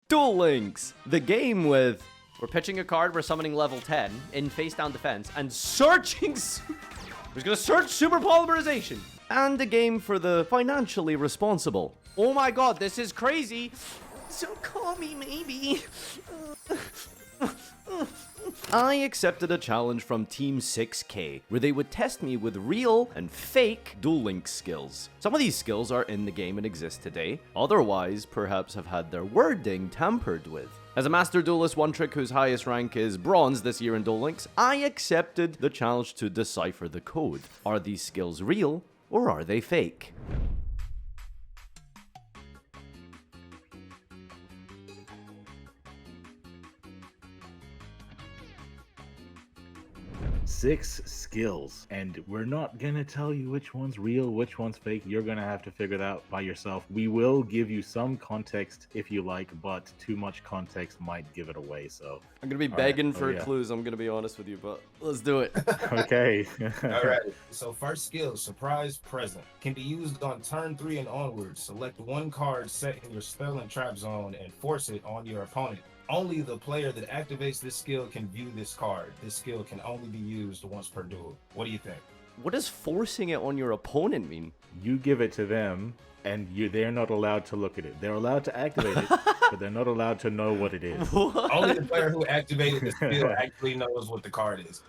Duel Links, the game with... We're pitching a card, we're summoning level 10 in face-down defense, and searching... We're gonna search super polymerization. And a game for the financially responsible. Oh my god, this is crazy. So call me maybe. I accepted a challenge from Team 6K, where they would test me with real and fake Duel Links skills. Some of these skills are in the game and exist today, otherwise perhaps have had their wording tampered with. As a Master Duelist One Trick whose highest rank is Bronze this year in Duel Links, I accepted the challenge to decipher the code. Are these skills real, or are they fake? Six skills, and we're not gonna tell you which one's real, which one's fake. You're gonna have to figure it out by yourself. We will give you some context if you like, but too much context might give it away. So I'm gonna be begging for clues, I'm gonna be honest with you, but let's do it. Okay. All right. So first skill, surprise present, can be used on turn 3 and onwards. Select one card set in your spell and trap zone and force it on your opponent. Only the player that activates this skill can view this card. This skill can only be used once per duel. What do you think? What does forcing it on your opponent mean? You give it to them, and they're not allowed to look at it. They're allowed to activate it, but they're not allowed to know what it is. What? Only the player who activated the skill actually knows what the card is.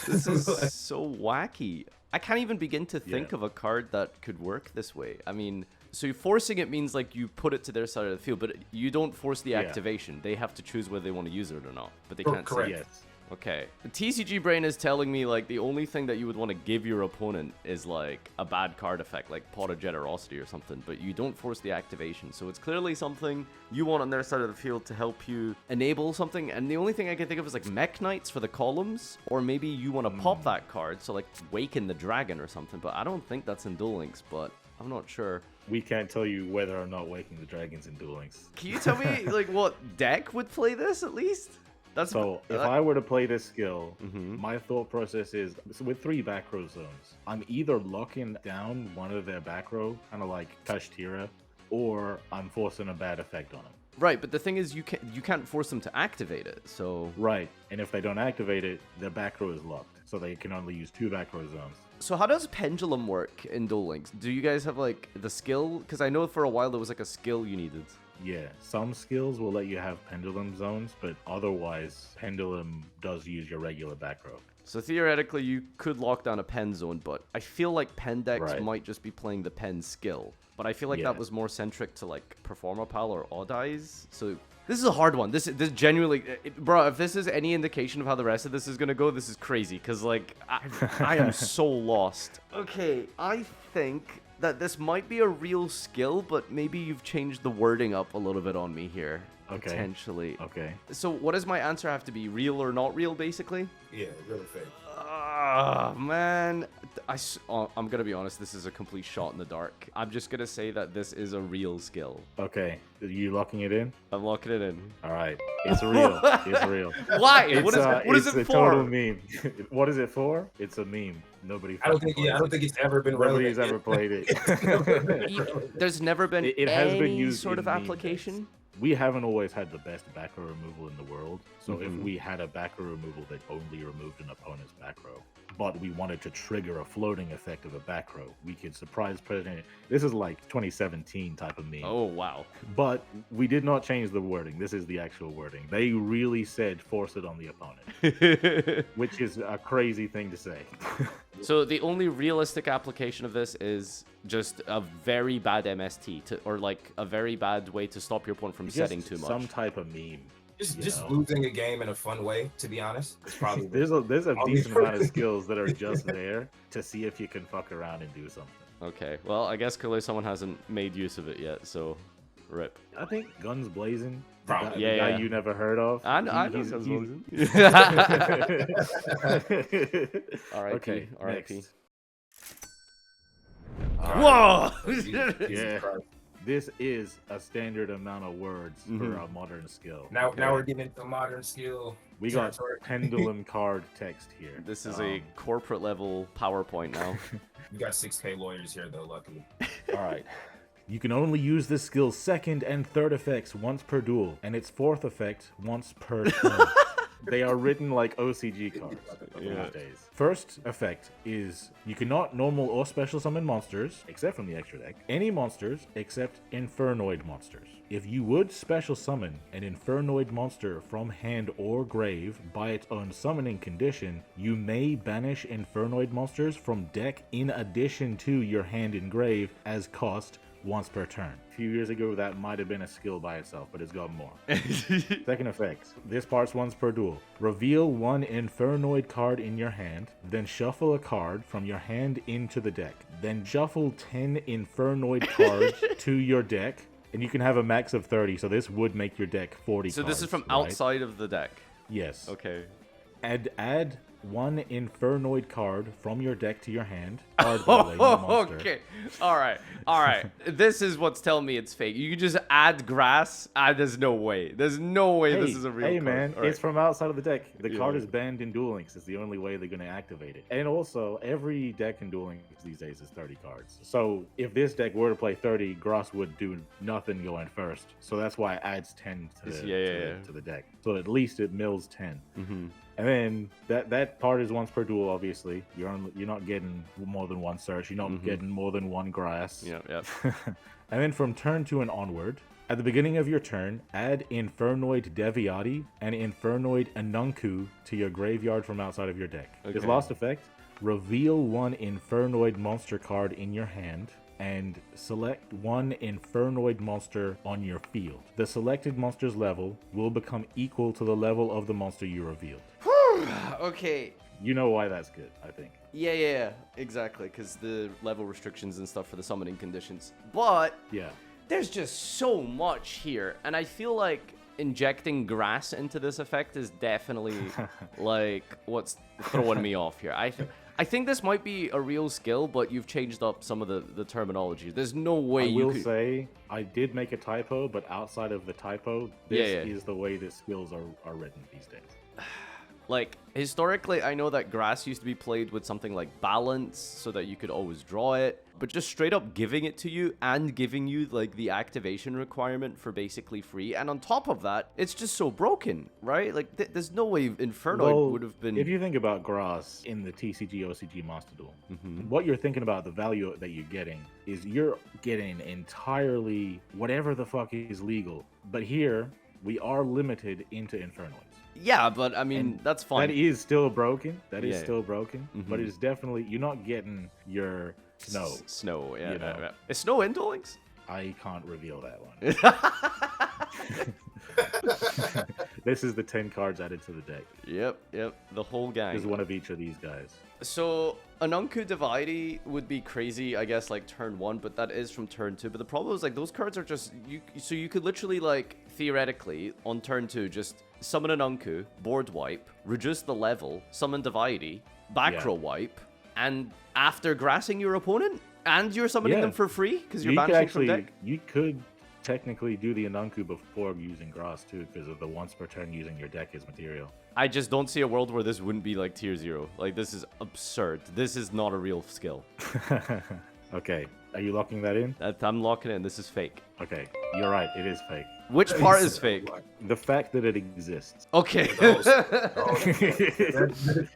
This is so wacky. I can't even begin to think of a card that could work this way. I mean, so forcing it means like you put it to their side of the field, but you don't force the activation. They have to choose whether they want to use it or not, but they can't say it. Okay. The TCG brain is telling me like the only thing that you would want to give your opponent is like a bad card effect, like Pot of Generosity or something, but you don't force the activation. So it's clearly something you want on their side of the field to help you enable something. And the only thing I can think of is like Mech Knights for the columns, or maybe you want to pop that card, so like Waken the Dragon or something, but I don't think that's in Duel Links, but I'm not sure. We can't tell you whether or not Waking the Dragon's in Duel Links. Can you tell me like what deck would play this at least? That's so if I were to play this skill, my thought process is, so with 3 back row zones, I'm either locking down one of their back row, kind of like Kashtira, or I'm forcing a bad effect on them. Right, but the thing is, you can't force them to activate it, so... Right, and if they don't activate it, their back row is locked, so they can only use 2 back row zones. So how does Pendulum work in Duel Links? Do you guys have, like, the skill? Because I know for a while there was, like, a skill you needed. Yeah, some skills will let you have Pendulum zones, but otherwise, Pendulum does use your regular back row. So theoretically, you could lock down a Pen zone, but I feel like Pen decks might just be playing the Pen skill. But I feel like that was more centric to, like, Performapal or Odd Eyes. So this is a hard one. This genuinely... bro, if this is any indication of how the rest of this is going to go, this is crazy. Because, like, I am so lost. Okay, I think that this might be a real skill, but maybe you've changed the wording up a little bit on me here. Okay. Potentially. Okay. So what does my answer have to be? Real or not real, basically? Yeah, really fake. Ah, man. I'm going to be honest, this is a complete shot in the dark. I'm just going to say that this is a real skill. Okay. Are you locking it in? I'm locking it in. All right. It's real. It's real. Why? What is it for? It's a total meme. What is it for? It's a meme. Nobody. I don't think it's ever been. Nobody's ever played it. There's never been it has been any used sort in of application. We haven't always had the best back row removal in the world. So if we had a back row removal that only removed an opponent's back row, but we wanted to trigger a floating effect of a back row, we could surprise president. This is like 2017 type of meme. Oh, wow. But we did not change the wording. This is the actual wording. They really said force it on the opponent, which is a crazy thing to say. So the only realistic application of this is just a very bad MST, or like a very bad way to stop your opponent from setting too much. Some type of meme. Just losing a game in a fun way, to be honest. It's probably there's a decent amount of skills that are just there to see if you can fuck around and do something. Okay, well, I guess clearly someone hasn't made use of it yet, so rip. I think Guns Blazing, the Probably. guy you never heard of. I know Guns Blazing. R.I.P. Okay, R.I.P. next. Whoa! Yeah. This is a standard amount of words for a modern skill. Now we're getting into modern skill. We got pendulum card text here. This is a corporate level PowerPoint now. You got 6K lawyers here though, luckily. All right. You can only use this skill's second and third effects once per duel, and its fourth effect once per turn. They are written like OCG cards these days. First effect is you cannot normal or special summon monsters, except from the extra deck, any monsters except Infernoid monsters. If you would special summon an Infernoid monster from hand or grave by its own summoning condition, you may banish Infernoid monsters from deck in addition to your hand and grave as cost once per turn. A few years ago, that might have been a skill by itself, but it's got more. Second effect. This part's once per duel. Reveal one Infernoid card in your hand, then shuffle a card from your hand into the deck. Then shuffle 10 Infernoid cards to your deck, and you can have a max of 30, so this would make your deck 40 So cards, this is from right? outside of the deck. Yes. Okay. Add one Infernoid card from your deck to your hand. Card by the way, no monster. Okay. All right. This is what's telling me it's fake. You can just add grass. There's no way. There's no way this is a real Hey card. man, All right. it's from outside of the deck. The card Yeah. is banned in Duel Links. It's the only way they're going to activate it. And also, every deck in Duel Links these days is 30 cards. So if this deck were to play 30, Grass would do nothing going first. So that's why it adds 10 to the deck. So at least it mills 10. Mm-hmm. And then that part is once per duel, obviously. You're not getting more than one search. You're not getting more than one grass. Yep. And then from turn 2 and onward, at the beginning of your turn, add Infernoid Deviati and Infernoid Anunku to your graveyard from outside of your deck. This Okay. last effect, reveal one Infernoid monster card in your hand and select one Infernoid monster on your field. The selected monster's level will become equal to the level of the monster you revealed. Okay. You know why that's good, I think. Yeah, exactly. Because the level restrictions and stuff for the summoning conditions. But Yeah. there's just so much here, and I feel like injecting grass into this effect is definitely like what's throwing me off here. I think this might be a real skill, but you've changed up some of the terminology. There's no way I will could... say I did make a typo, but outside of the typo, this Yeah. is the way the skills are written these days. Like, historically, I know that grass used to be played with something like balance so that you could always draw it, but just straight up giving it to you and giving you, like, the activation requirement for basically free. And on top of that, it's just so broken, right? Like, there's no way Infernoid would have been... If you think about grass in the TCG OCG Master Duel, what you're thinking about, the value that you're getting, is you're getting entirely whatever the fuck is legal. But here, we are limited into Infernoids. Yeah, but, I mean, that's fine. That is still broken. That is Yeah. still broken. But it's definitely, you're not getting your snow. Snow, yeah, you know. yeah. Is snow in Duel Links? I can't reveal that one. This is the 10 cards added to the deck. Yep, the whole gang. There's one of each of these guys. So, Anunku Divide would be crazy, I guess, like, turn 1, but that is from turn 2. But the problem is, like, those cards are just... So you could literally, like, theoretically, on turn 2, just summon Anunku, board wipe, reduce the level, summon Divide, back row wipe, and after grassing your opponent, and you're summoning them for free, because you're banishing from deck. You could technically do the Anunku before using grass, too, because of the once per turn using your deck as material. I just don't see a world where this wouldn't be, like, tier 0. Like, this is absurd. This is not a real skill. Okay, are you locking that in? I'm locking it in. This is fake. Okay, you're right, it is fake. Which part is fake? The fact that it exists. Okay.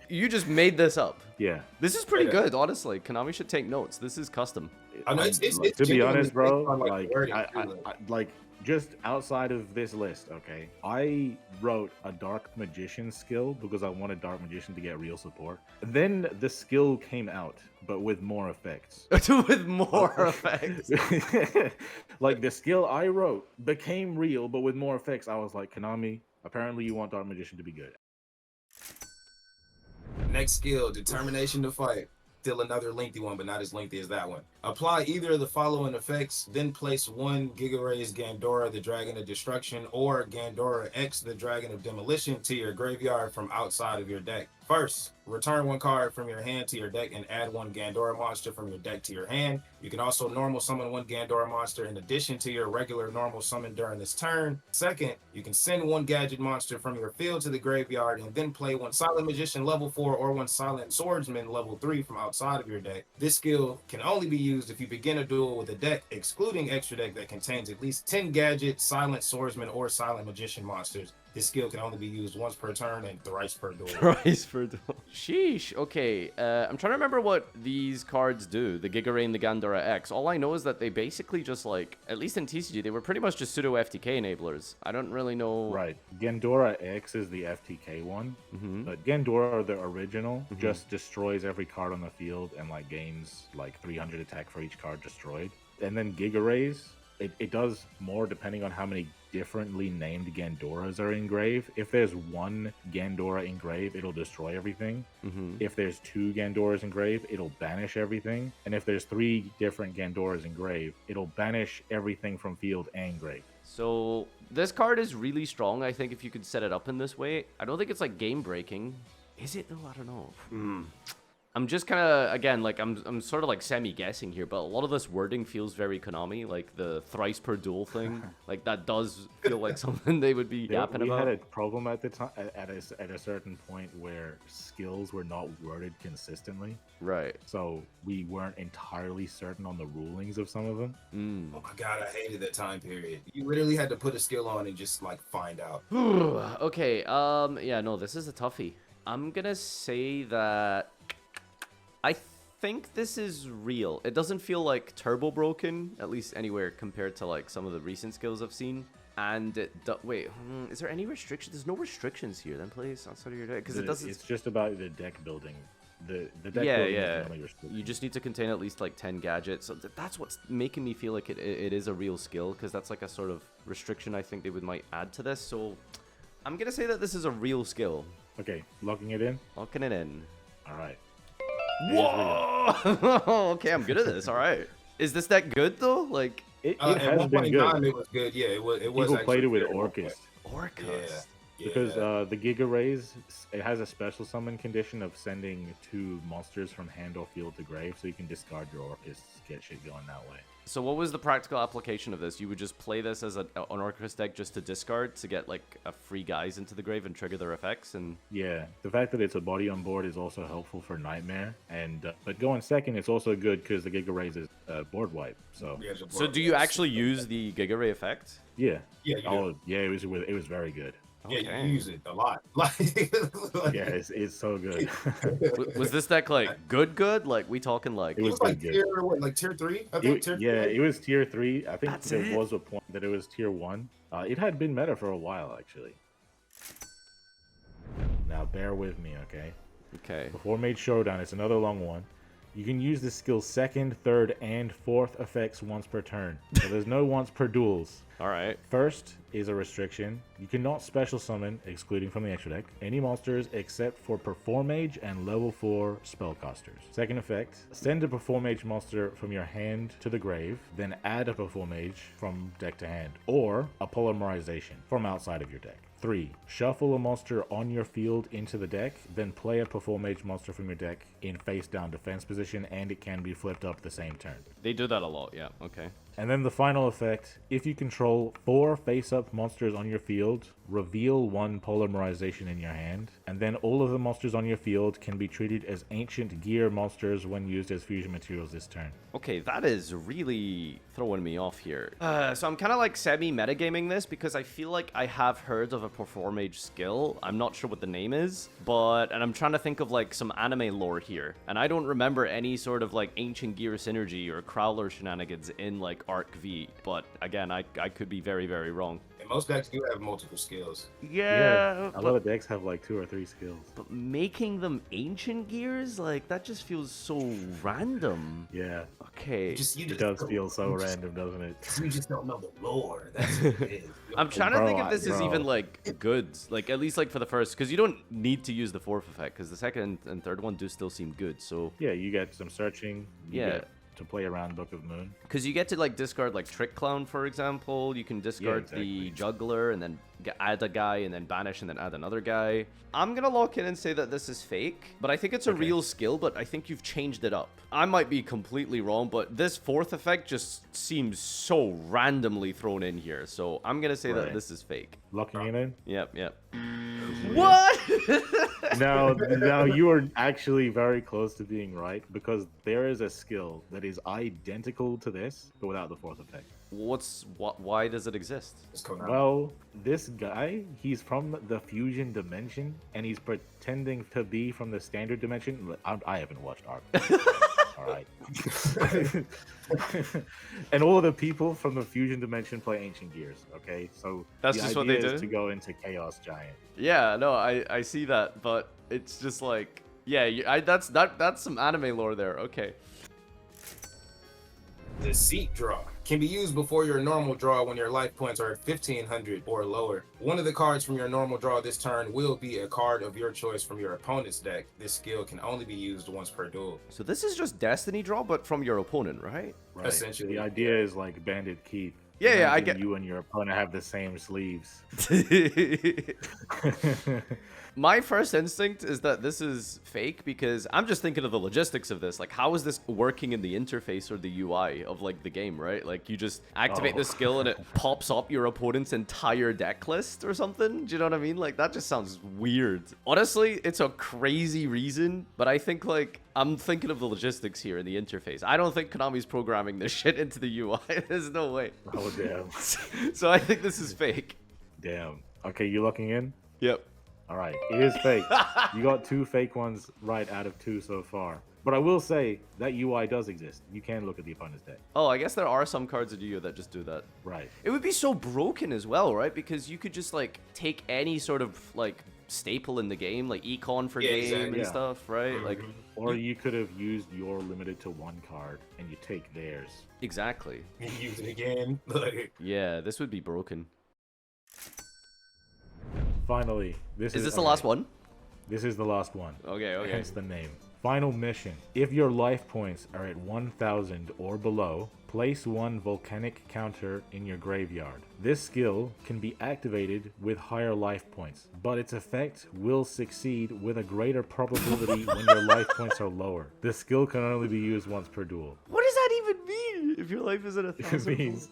You just made this up. Yeah. This is pretty good, honestly. Konami should take notes. This is custom. I know it's to be genuinely honest, bro, based on, like, wording, I, too, though. like, just outside of this list, okay, I wrote a Dark Magician skill because I wanted Dark Magician to get real support. Then the skill came out, but with more effects. With more effects. Like, the skill I wrote became real, but with more effects. I was like, Konami, apparently you want Dark Magician to be good. Next skill, Determination to Fight. Still another lengthy one, but not as lengthy as that one. Apply either of the following effects, then place one Giga Rays Gandora, the Dragon of Destruction, or Gandora X, the Dragon of Demolition, to your graveyard from outside of your deck. First, return one card from your hand to your deck and add one Gandora monster from your deck to your hand. You can also normal summon one Gandora monster in addition to your regular normal summon during this turn. Second, you can send one gadget monster from your field to the graveyard and then play one Silent Magician level 4 or one Silent Swordsman level 3 from outside of your deck. This skill can only be used if you begin a duel with a deck excluding extra deck that contains at least 10 gadget, Silent Swordsman, or Silent Magician monsters. This skill can only be used once per turn and thrice per duel. Thrice per duel. Sheesh. Okay, I'm trying to remember what these cards do. The Giga Ray and the Gandora X. All I know is that they basically just like, at least in TCG, they were pretty much just pseudo FTK enablers. I don't really know. Right. Gandora X is the FTK one, but Gandora, the original, just destroys every card on the field and like gains like 300 attack for each card destroyed. And then Giga Rays, it does more depending on how many differently named Gandoras are engraved. If there's one Gandora engraved, it'll destroy everything. If there's two Gandoras engraved, it'll banish everything. And if there's 3 different Gandoras engraved, it'll banish everything from field and grave. So this card is really strong, I think, if you could set it up in this way. I don't think it's like game breaking. Is it though? I don't know. I'm just kind of, again, like, I'm sort of like semi-guessing here, but a lot of this wording feels very Konami, like the thrice per duel thing. Like, that does feel like something they would be yapping about. We had a problem at the time, at a certain point where skills were not worded consistently. Right. So we weren't entirely certain on the rulings of some of them. Oh my god, I hated that time period. You literally had to put a skill on and just like find out. Okay, yeah, no, this is a toughie. I'm gonna say that I think this is real. It doesn't feel like turbo broken, at least anywhere compared to like some of the recent skills I've seen. And wait, is there any restriction? There's no restrictions here. Then please outside of your deck because it doesn't. It's just about the deck building. The deck building is the only restriction. You just need to contain at least like 10 gadgets. So that's what's making me feel like it is a real skill, because that's like a sort of restriction I think they might add to this. So I'm gonna say that this is a real skill. Okay, locking it in. Locking it in. All right. Whoa! Okay, I'm good at this. All right. Is this that good though? Like it At has one been point in good. time, it was good. Yeah, it was. People played it with very good. Orcus. Orcus. Yeah. Because the Giga Rays, it has a special summon condition of sending 2 monsters from hand or field to grave, so you can discard your Orcus, get shit going that way. So what was the practical application of this? You would just play this as an Orcus deck just to discard to get like a free guys into the grave and trigger their effects, and Yeah, the fact that it's a body on board is also helpful for Nightmare, and but going second, it's also good because the Giga Rays is board wipe. So so do you actually use the Giga Ray effect? yeah, Yeah, you do. yeah, it was very good. Yeah, Okay. you use it a lot. Like, Yeah, it's so good. Was this deck like good? Like we talking like It it was was like good. tier what, like tier 3? I think tier 3. It was tier 3. I think That's there it? was a point that it was tier 1. It had been meta for a while actually. Now bear with me, okay? okay. Performage Showdown, it's another long one. You can use this skill's 2nd, 3rd, and 4th effects once per turn. So there's no once per duels. All right. First is a restriction. You cannot special summon, excluding from the extra deck, any monsters except for Performage and level 4 spellcasters. Second effect, send a Performage monster from your hand to the grave, then add a Performage from deck to hand, or a Polymerization from outside of your deck. 3. Shuffle a monster on your field into the deck, then play a Performage monster from your deck in face down defense position, and it can be flipped up the same turn. They do that a lot. Yeah. Okay. And then the final effect, if you control 4 face-up monsters on your field, reveal 1 Polymerization in your hand, and then all of the monsters on your field can be treated as ancient gear monsters when used as fusion materials this turn. Okay, that is really throwing me off here. So I'm kind of like semi-metagaming this because I feel like I have heard of a Performage skill. I'm not sure what the name is, and I'm trying to think of like some anime lore here. And I don't remember any sort of like ancient gear synergy or Crowler shenanigans in like Arc V. But again, I could be very, very wrong. And most decks do have multiple skills. A lot of decks have like 2 or 3 skills. But making them ancient gears, like that just feels so random. Yeah, Okay. it does feel so random, doesn't it? You just don't know the lore. That's what it is. I'm trying to think if this is bro. even like good, like at least like for the first, because you don't need to use the 4th effect, because the 2nd and 3rd one do still seem good. So Yeah, you get some searching. You yeah, get to play around Book of Moon. Because you get to like discard like Trick Clown, for example. You can discard the Juggler and then add a guy and then banish and then add another guy. I'm gonna lock in and say that this is fake, but I think it's a real skill, but I think you've changed it up. I might be completely wrong, but this fourth effect just seems so randomly thrown in here. So I'm gonna say that this is fake. Locking it in? Yep. What? Now you are actually very close to being right, because there is a skill that is identical to this, but without the fourth effect. Why does it exist? Well, this guy, he's from the fusion dimension, and he's pretending to be from the standard dimension. I haven't watched Arc. All right. And all of the people from the fusion dimension play Ancient Gears. Okay, so that's just what they do. To go into Chaos Giant. Yeah, no, I see that, but it's just like, yeah, that's some anime lore there. Okay. Deceit Draw can be used before your normal draw when your life points are at 1500 or lower. One of the cards from your normal draw this turn will be a card of your choice from your opponent's deck. This skill can only be used once per duel. So this is just Destiny Draw, but from your opponent, right? Right. Essentially. The idea is like Bandit Keith. Yeah, I get. You and your opponent have the same sleeves. My first instinct is that this is fake because I'm just thinking of the logistics of this. Like, how is this working in the interface or the UI of like the game, right? Like, you just activate the skill and it pops up your opponent's entire deck list or something. Do you know what I mean? Like, that just sounds weird. Honestly, it's a crazy reason, but I think like I'm thinking of the logistics here in the interface. I don't think Konami's programming this shit into the UI. There's no way. Oh damn. So I think this is fake. Damn. Okay, you looking in? Yep. All right, it is fake. You got 2 fake ones right out of 2 so far. But I will say that UI does exist. You can look at the opponent's deck. Oh, I guess there are some cards in Yugioh that just do that. Right. It would be so broken as well, right? Because you could just like take any sort of like staple in the game, like econ for game and stuff, right? Like, or you could have used your limited to 1 card and you take theirs. Exactly. Use it again. Yeah, this would be broken. Finally, is this the last one? This is the last one. Okay. Hence the name. Final mission. If your life points are at 1000 or below, place 1 volcanic counter in your graveyard. This skill can be activated with higher life points, but its effect will succeed with a greater probability when your life points are lower. This skill can only be used once per duel. What does that even mean? If your life is at 1000? It means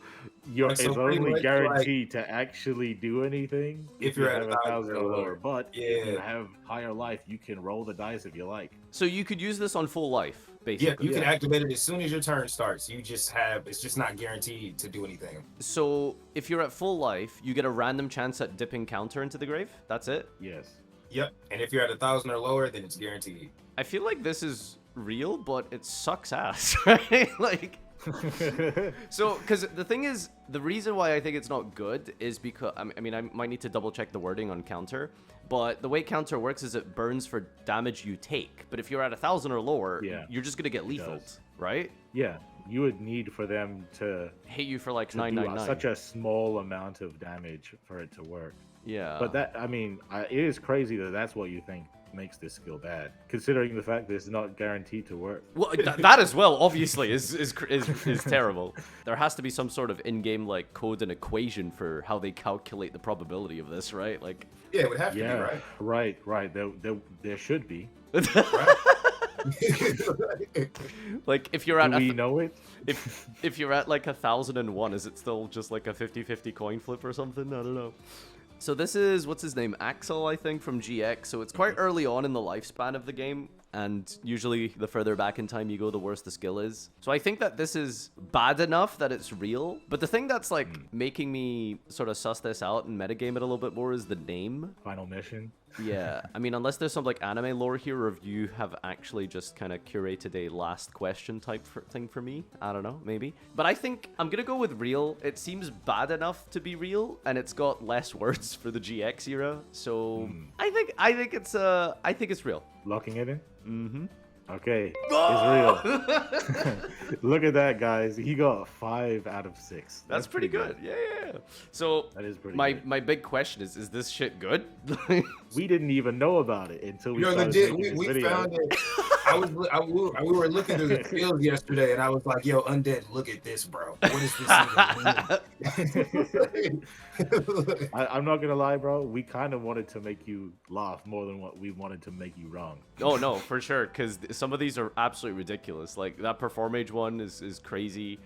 it's only guaranteed to actually do anything if you have 1000 or lower. But if you have higher life, you can roll the dice if you like. So you could use this on full life, basically. Yeah, you can activate it as soon as your turn starts. You just have, it's just not guaranteed to do anything. So if you're at full life, you get a random chance at dipping counter into the grave? That's it? Yes. Yep. And if you're at 1000 or lower, then it's guaranteed. I feel like this is real, but it sucks ass, right? Like... So, because the thing is, the reason why I think it's not good is because, I mean, I might need to double check the wording on counter, but the way counter works is it burns for damage you take. But if you're at 1000 or lower, you're just going to get lethal, right? Yeah, you would need for them to hit you for like 999. Such a small amount of damage for it to work. Yeah. But that, I mean, it is crazy that that's what you think makes this skill bad, considering the fact that it's not guaranteed to work. Well, that as well, obviously, is terrible. There has to be some sort of in-game like code and equation for how they calculate the probability of this, right? Like, yeah, it would have to be, right. There should be. Like, if you're at, do we know it? If you're at like 1001, is it still just like a 50-50 coin flip or something? I don't know. So this is, what's his name? Axel, I think, from GX. So it's quite early on in the lifespan of the game. And usually the further back in time you go, the worse the skill is. So I think that this is bad enough that it's real. But the thing that's like making me sort of suss this out and metagame it a little bit more is the name. Final mission. Yeah, I mean, unless there's some like anime lore here, or if you have actually just kind of curated a last question type thing for me, I don't know, maybe. But I think I'm gonna go with real. It seems bad enough to be real, and it's got less words for the GX era, so I think it's real. Locking it in. Okay, Oh! it's real. Look at that, guys. He got 5 out of 6. That's pretty good. Yeah, yeah, yeah. So That is pretty my good. my big question is this shit good? We didn't even know about it until we Yo, started legit, making this we video. found it. We were looking through the skills yesterday, and I was like, "Yo, Undead, look at this, bro. What is this even?" I'm not gonna lie, bro. We kind of wanted to make you laugh more than what we wanted to make you wrong. Oh no, for sure, because some of these are absolutely ridiculous. Like that Performage one is crazy.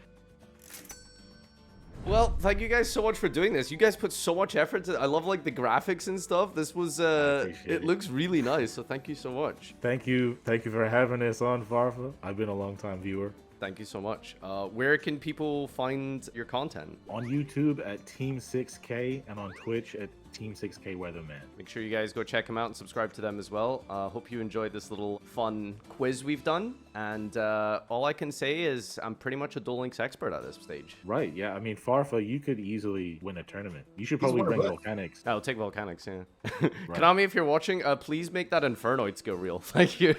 Well, thank you guys so much for doing this. You guys put so much effort to. I love like the graphics and stuff. This was it looks really nice. So thank you so much. Thank you for having us on, Farfa. I've been a long time viewer. Thank you so much. Where can people find your content? On YouTube at Team 6K and on Twitch at Team 6K Weatherman. Make sure you guys go check them out and subscribe to them as well. Hope you enjoyed this little fun quiz we've done. And all I can say is I'm pretty much a Duel Links expert at this stage. Right, yeah. I mean, Farfa, you could easily win a tournament. You should probably bring Volcanics. I'll take Volcanics, yeah. Konami, if you're watching, please make that Infernoid skill real. Thank you.